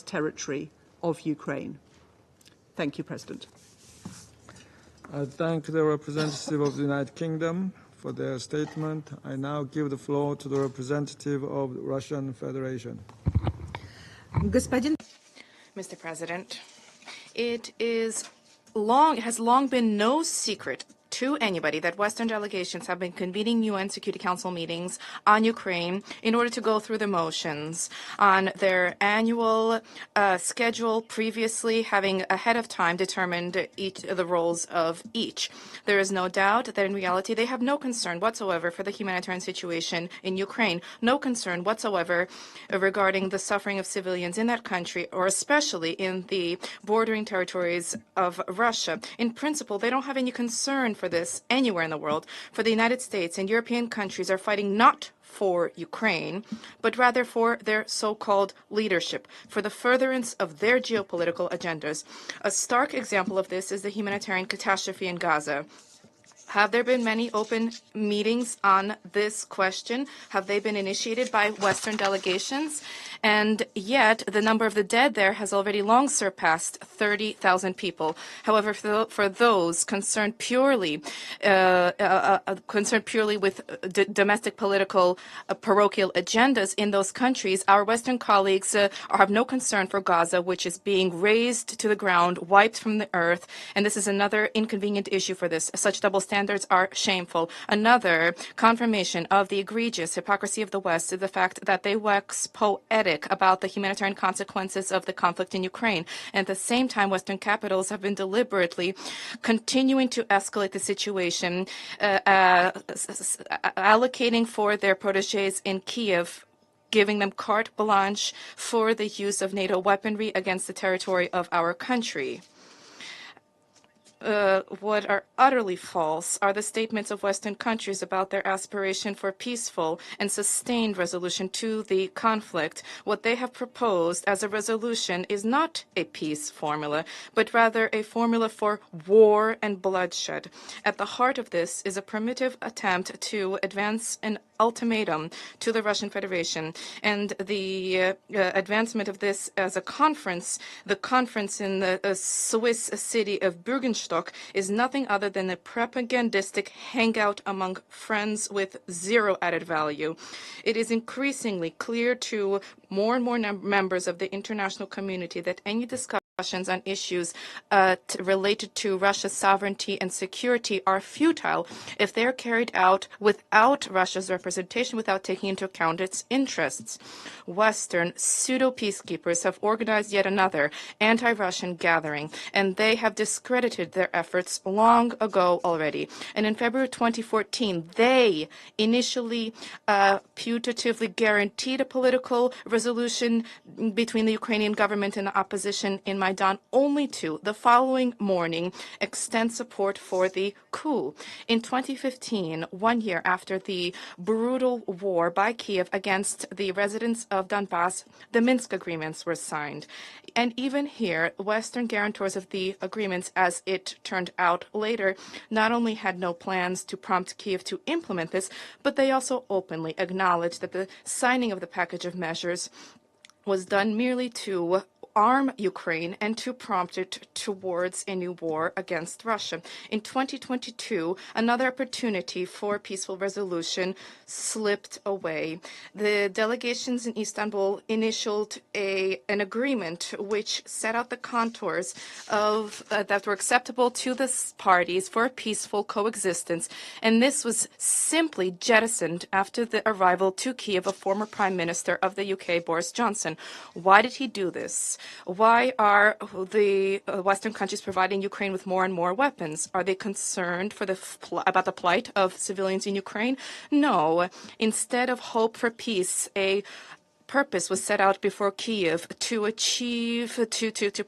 territory of Ukraine. Thank you, President. I thank the representative of the United Kingdom for their statement. I now give the floor to the representative of the Russian Federation. Mr. President, it has long been no secret to anybody that Western delegations have been convening UN Security Council meetings on Ukraine in order to go through the motions on their annual schedule, previously having ahead of time determined the roles of each. There is no doubt that in reality they have no concern whatsoever for the humanitarian situation in Ukraine, no concern whatsoever regarding the suffering of civilians in that country, or especially in the bordering territories of Russia. In principle, they don't have any concern for this anywhere in the world. For the United States and European countries are fighting not for Ukraine, but rather for their so-called leadership, for the furtherance of their geopolitical agendas. A stark example of this is the humanitarian catastrophe in Gaza. Have there been many open meetings on this question? Have they been initiated by Western delegations? And yet, the number of the dead there has already long surpassed 30,000 people. However, for those concerned purely with domestic political parochial agendas in those countries, our Western colleagues have no concern for Gaza, which is being razed to the ground, wiped from the earth. And this is another inconvenient issue for this. Such double standards are shameful. Another confirmation of the egregious hypocrisy of the West is the fact that they wax poetic about the humanitarian consequences of the conflict in Ukraine. And at the same time, Western capitals have been deliberately continuing to escalate the situation, allocating for their proteges in Kiev, giving them carte blanche for the use of NATO weaponry against the territory of our country. What are utterly false are the statements of Western countries about their aspiration for peaceful and sustained resolution to the conflict. What they have proposed as a resolution is not a peace formula, but rather a formula for war and bloodshed. At the heart of this is a primitive attempt to advance an ultimatum to the Russian Federation, and the advancement of this as a conference, the conference in the Swiss city of Bürgenstock, is nothing other than a propagandistic hangout among friends with zero added value. It is increasingly clear to more and more members of the international community that any discussions on issues related to Russia's sovereignty and security are futile if they are carried out without Russia's representation, without taking into account its interests. Western pseudo-peacekeepers have organized yet another anti-Russian gathering, and they have discredited their efforts long ago already. And in February 2014, they initially putatively guaranteed a political resolution between the Ukrainian government and the opposition in Maidan, only to, the following morning, extend support for the coup. In 2015, 1 year after the brutal war by Kiev against the residents of Donbass, the Minsk agreements were signed. And even here, Western guarantors of the agreements, as it turned out later, not only had no plans to prompt Kiev to implement this, but they also openly acknowledged that the signing of the package of measures was done merely to arm Ukraine and to prompt it towards a new war against Russia. In 2022, another opportunity for peaceful resolution slipped away. The delegations in Istanbul initialed an agreement which set out the contours of that were acceptable to the parties for a peaceful coexistence, and this was simply jettisoned after the arrival to Kiev of former Prime Minister of the UK, Boris Johnson. Why did he do this? Why are the Western countries providing Ukraine with more and more weapons? Are they concerned about the plight of civilians in Ukraine? No. Instead of hope for peace, a purpose was set out before Kiev to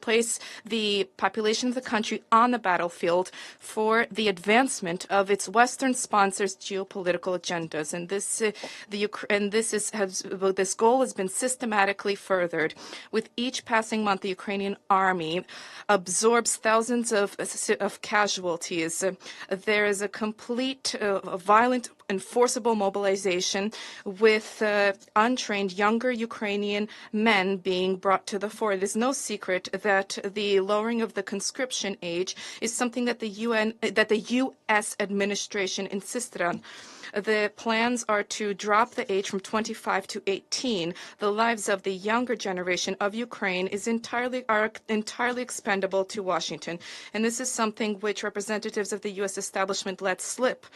place the population of the country on the battlefield for the advancement of its Western sponsors' geopolitical agendas, and this goal has been systematically furthered. With each passing month, the Ukrainian army absorbs thousands of casualties. There is a complete violent enforceable mobilization with untrained younger Ukrainian men being brought to the fore. It is no secret that the lowering of the conscription age is something that the U.S. administration insisted on. The plans are to drop the age from 25 to 18. The lives of the younger generation of Ukraine are entirely expendable to Washington. And this is something which representatives of the U.S. establishment let slip,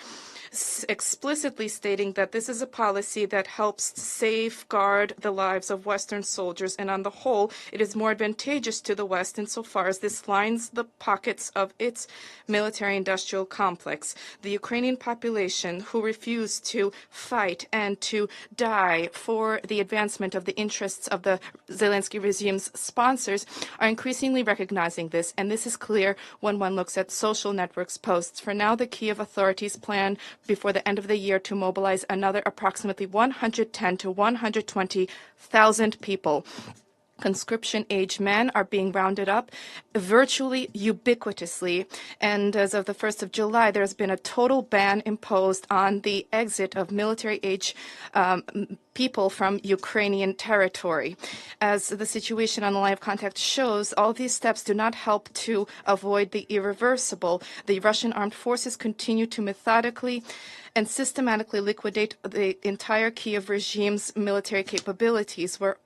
explicitly stating that this is a policy that helps safeguard the lives of Western soldiers, and on the whole, it is more advantageous to the West insofar as this lines the pockets of its military-industrial complex. The Ukrainian population, who refuse to fight and to die for the advancement of the interests of the Zelensky regime's sponsors, are increasingly recognizing this, and this is clear when one looks at social networks posts. For now, the Kyiv authorities plan before the end of the year to mobilize another approximately 110 to 120,000 people. Conscription-age men are being rounded up virtually ubiquitously. And as of the 1st of July, there has been a total ban imposed on the exit of military-age people from Ukrainian territory. As the situation on the line of contact shows, all these steps do not help to avoid the irreversible. The Russian armed forces continue to methodically and systematically liquidate the entire Kyiv regime's military capabilities, which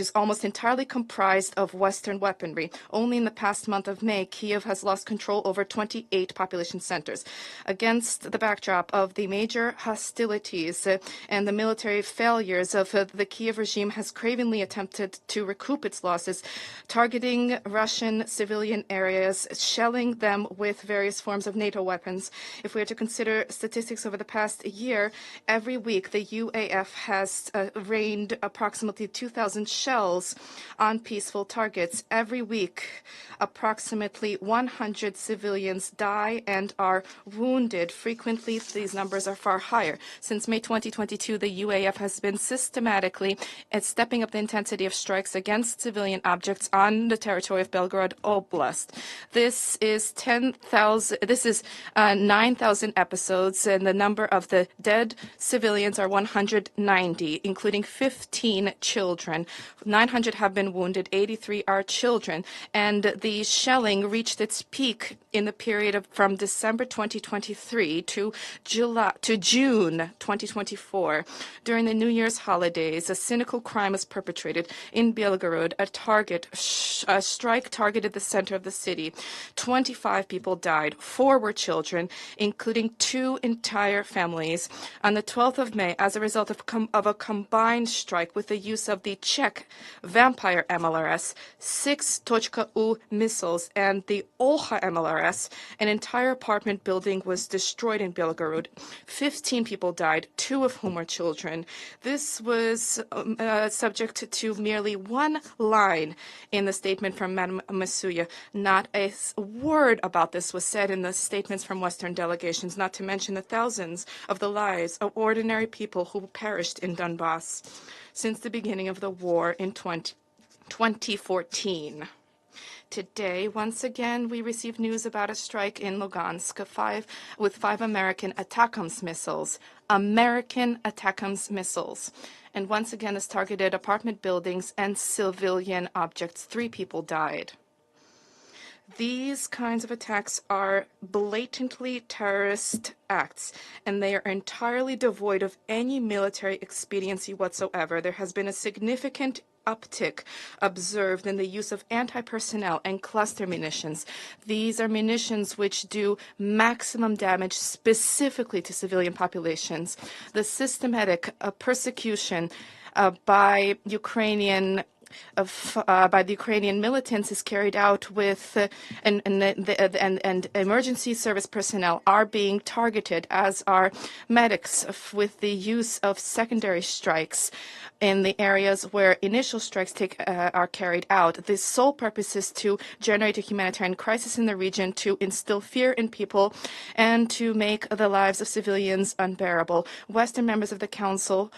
is almost entirely comprised of Western weaponry. Only in the past month of May, Kyiv has lost control over 28 population centers. Against the backdrop of the major hostilities and the military failures of the Kyiv regime has cravenly attempted to recoup its losses, targeting Russian civilian areas, shelling them with various forms of NATO weapons. If we are to consider statistics over the past year, every week the UAF has rained approximately 2,000 shells on peaceful targets. Every week, approximately 100 civilians die and are wounded. Frequently, these numbers are far higher. Since May 2022, the UAF has been systematically stepping up the intensity of strikes against civilian objects on the territory of Belgorod Oblast. This is 9,000 episodes, and the number of the dead civilians are 190, including 15 children. 900 have been wounded, 83 are children, and the shelling reached its peak in the period from December 2023 to June 2024. During the New Year's holidays, a cynical crime was perpetrated in Belgorod. A strike targeted the center of the city. 25 people died. 4 were children, including 2 entire families. On the 12th of May, as a result of a combined strike with the use of the Czech Vampire MLRS, 6.U missiles, and the Olha MLRS, an entire apartment building was destroyed in Belgorod. 15 people died, 2 of whom were children. This was subject to merely one line in the statement from Madame Masuya. Not a word about this was said in the statements from Western delegations, not to mention the thousands of the lives of ordinary people who perished in Donbass since the beginning of the war in 2014. Today, once again, we received news about a strike in Lugansk with 5 American ATACMS missiles. American ATACMS missiles. And once again, this targeted apartment buildings and civilian objects. 3 people died. These kinds of attacks are blatantly terrorist acts, and they are entirely devoid of any military expediency whatsoever. There has been a significant uptick observed in the use of anti-personnel and cluster munitions. These are munitions which do maximum damage specifically to civilian populations. The systematic persecution by the Ukrainian militants is carried out with and emergency service personnel are being targeted, as are medics, with the use of secondary strikes in the areas where initial strikes are carried out. The sole purpose is to generate a humanitarian crisis in the region, to instill fear in people, and to make the lives of civilians unbearable. Western members of the Council,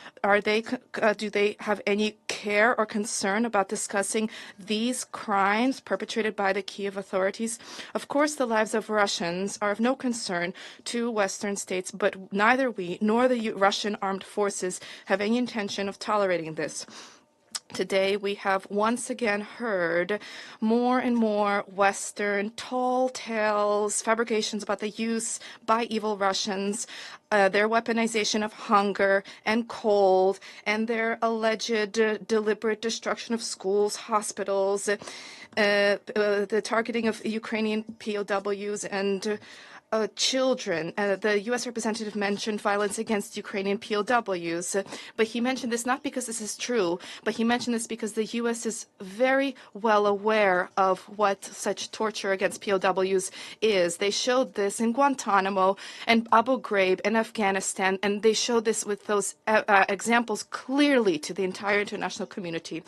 do they have any care or concern concern about discussing these crimes perpetrated by the Kiev authorities? Of course, the lives of Russians are of no concern to Western states, but neither we nor the Russian armed forces have any intention of tolerating this. Today, we have once again heard more and more Western tall tales, fabrications about the use by evil Russians, their weaponization of hunger and cold, and their alleged deliberate destruction of schools, hospitals, the targeting of Ukrainian POWs and children. The U.S. representative mentioned violence against Ukrainian POWs, but he mentioned this not because this is true, but he mentioned this because the U.S. is very well aware of what such torture against POWs is. They showed this in Guantanamo and Abu Ghraib in Afghanistan, and they showed this with those examples clearly to the entire international community.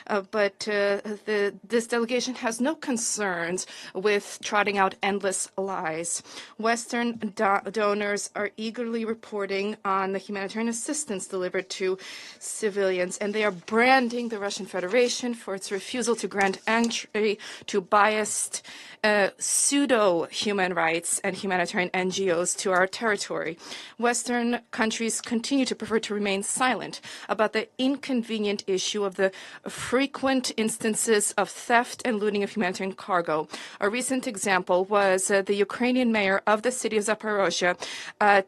But this delegation has no concerns with trotting out endless lies. Western donors are eagerly reporting on the humanitarian assistance delivered to civilians, and they are branding the Russian Federation for its refusal to grant entry to biased pseudo-human rights and humanitarian NGOs to our territory. Western countries continue to prefer to remain silent about the inconvenient issue of the frequent instances of theft and looting of humanitarian cargo. A recent example was the Ukrainian mayor of the city of Zaporozhye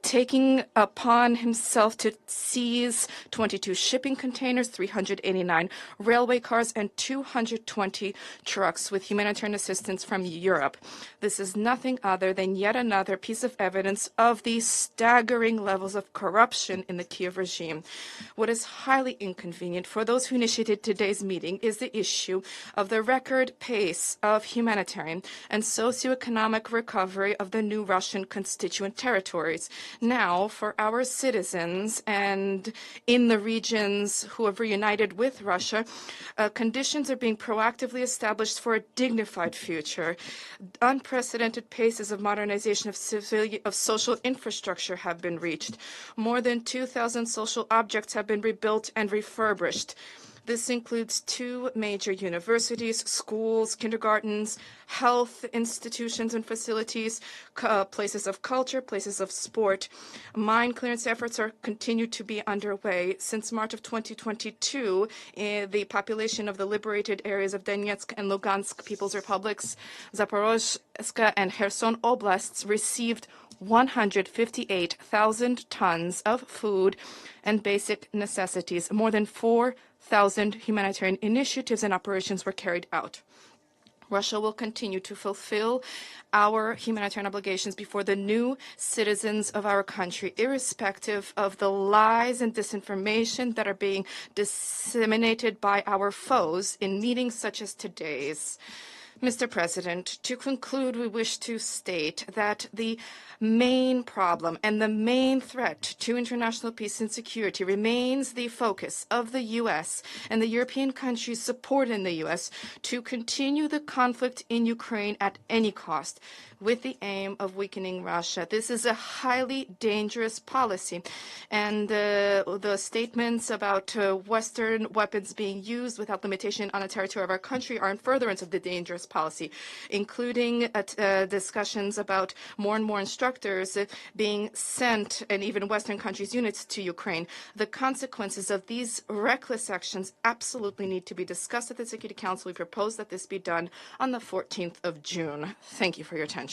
taking upon himself to seize 22 shipping containers, 389 railway cars, and 220 trucks with humanitarian assistance from Europe. This is nothing other than yet another piece of evidence of the staggering levels of corruption in the Kiev regime. What is highly inconvenient for those who initiated today's meeting is the issue of the record pace of humanitarian and socioeconomic recovery of the new Russian constituent territories. Now, for our citizens and in the regions who have reunited with Russia, conditions are being proactively established for a dignified future. Unprecedented paces of modernization of social infrastructure have been reached. More than 2,000 social objects have been rebuilt and refurbished. This includes 2 major universities, schools, kindergartens, health institutions and facilities, places of culture, places of sport. Mine clearance efforts are continued to be underway. Since March of 2022, the population of the liberated areas of Donetsk and Lugansk People's Republics, Zaporozhye and Kherson Oblasts received 158,000 tons of food and basic necessities. More than 4,000 humanitarian initiatives and operations were carried out. Russia will continue to fulfill our humanitarian obligations before the new citizens of our country, irrespective of the lies and disinformation that are being disseminated by our foes in meetings such as today's. Mr. President, to conclude, we wish to state that the main problem and the main threat to international peace and security remains the focus of the U.S. and the European countries' support in the U.S. to continue the conflict in Ukraine at any cost, with the aim of weakening Russia. This is a highly dangerous policy, and the statements about Western weapons being used without limitation on the territory of our country are in furtherance of the dangerous policy, including discussions about more and more instructors being sent, and even Western countries' units to Ukraine. The consequences of these reckless actions absolutely need to be discussed at the Security Council. We propose that this be done on the 14th of June. Thank you for your attention.